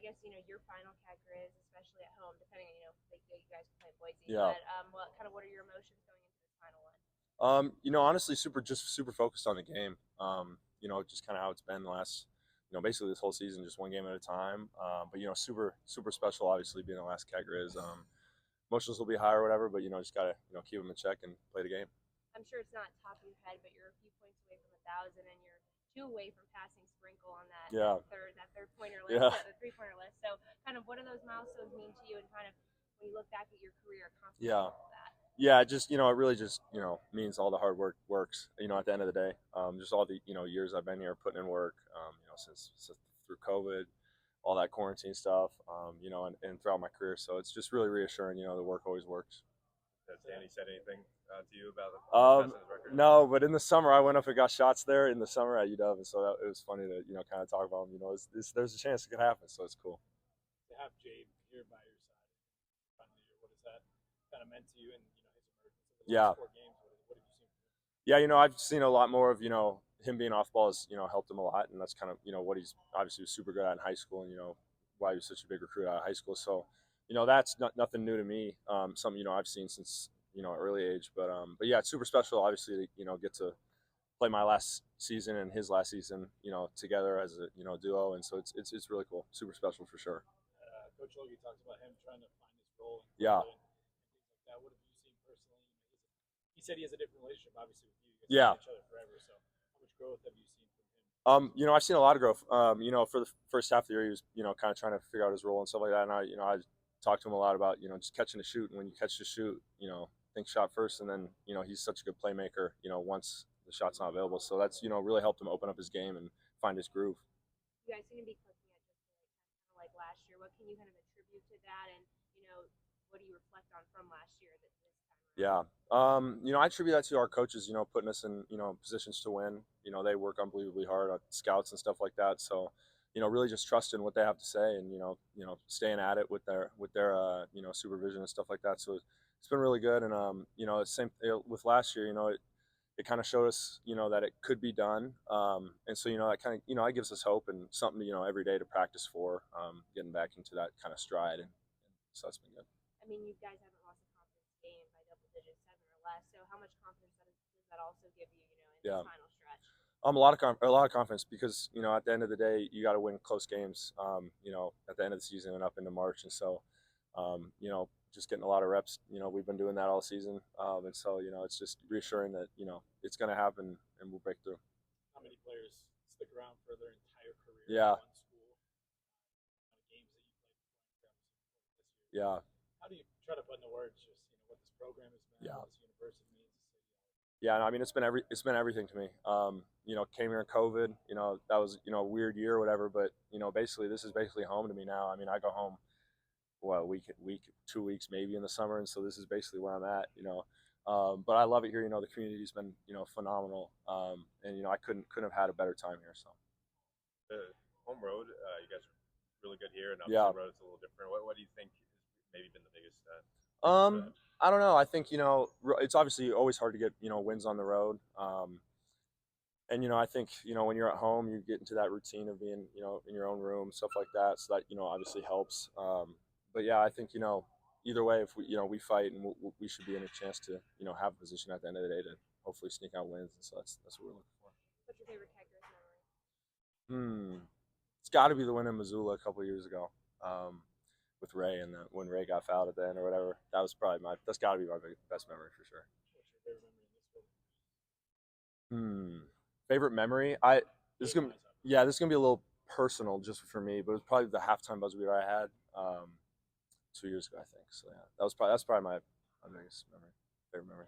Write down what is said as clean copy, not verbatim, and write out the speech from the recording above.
guess, your final Cat-Griz, especially at home, depending on, like, you guys play Boise. Yeah. But what are your emotions going into this final one? Honestly, super focused on the game. Just kind of how it's been the last, basically this whole season, just one game at a time. But super special, obviously being the last Cat-Griz. Emotions will be high or whatever, but just gotta keep them in check and play the game. I'm sure it's not top of your head, but you're a few points away from 1,000, and you're 2 away from passing Sprinkle on that third pointer list, the 3-pointer list. So, kind of, what do those milestones mean to you, and kind of when you look back at your career, accomplishing all of that? Yeah, just it really just means all the hard work works. At the end of the day, just all the years I've been here putting in work. Since through COVID, all that quarantine stuff. And throughout my career, so it's just really reassuring. The work always works. Has Danny said anything to you about the record? No, but in the summer I went up and got shots there in the summer at UW, and so it was funny to kind of talk about him. There's a chance it could happen, so it's cool. To have Jade here by your side, finally, what has that kind of meant to you, and his emergence in the last 4 games? What have you seen from him? Yeah, I've seen a lot more of him being off ball has helped him a lot, and that's kind of what he's obviously super good at in high school, and why he was such a big recruit out of high school. So that's nothing new to me. Something I've seen since early age, but yeah, it's super special obviously to get to play my last season and his last season together as a duo, and so it's really cool, super special for sure. Coach Logie talks about him trying to find his role and yeah and things like that. What have you seen personally? He said he has a different relationship obviously with you. You guys know each other forever, so how much growth have you seen from him? I've seen a lot of growth. For the first half of the year, he was, kind of trying to figure out his role and stuff like that. And I talked to him a lot about, just catching the shoot. And when you catch the shoot, think shot first. And then, he's such a good playmaker, once the shot's not available. So that's, really helped him open up his game and find his groove. You guys seem to be clicking at just kind of like last year. What can you kind of attribute to that? And, what do you reflect on from last year this time around? Yeah. I attribute that to our coaches, putting us in, positions to win. They work unbelievably hard on scouts and stuff like that. So, really just trusting what they have to say and, staying at it with their supervision and stuff like that. So it's been really good. And, same with last year, it kind of showed us, that it could be done. And so, that kind of, that gives us hope and something, every day to practice for, getting back into that kind of stride. And so that's been good. I mean, you guys haven't lost a conference game by double digits, 7 or less. So how much confidence does that also give you, in this final stretch? A lot of confidence because at the end of the day you got to win close games. At the end of the season and up into March, and so just getting a lot of reps. We've been doing that all season, and so it's just reassuring that it's going to happen and we'll break through. How many players stick around for their entire career? Yeah. In one school? Games that you played this year? Yeah. How do you try to put into words just what this program has been, what this university means? Yeah, I mean it's been everything to me. Came here in COVID. That was a weird year or whatever, but basically this is basically home to me now. I mean I go home, a week, 2 weeks maybe in the summer, and so this is basically where I'm at. But I love it here. The community's been phenomenal, and I couldn't have had a better time here. So the home road, you guys are really good here, and up the road it's a little different. What do you think has maybe been the biggest? I don't know. I think it's obviously always hard to get wins on the road. And I think when you're at home, you get into that routine of being in your own room, stuff like that. So that obviously helps. But yeah, I think either way, if we fight, and we should be in a chance to have a position at the end of the day to hopefully sneak out wins. And so that's what we're looking for. What's your favorite Cat-Griz memory? It's got to be the win in Missoula a couple of years ago. With Ray and when Ray got fouled at the end or whatever, that's got to be my best memory for sure. What's your favorite memory in this building? Favorite memory? This is gonna be a little personal just for me, but it was probably the halftime buzzer beater I had 2 years ago, I think. So yeah, that's probably my biggest memory, favorite memory.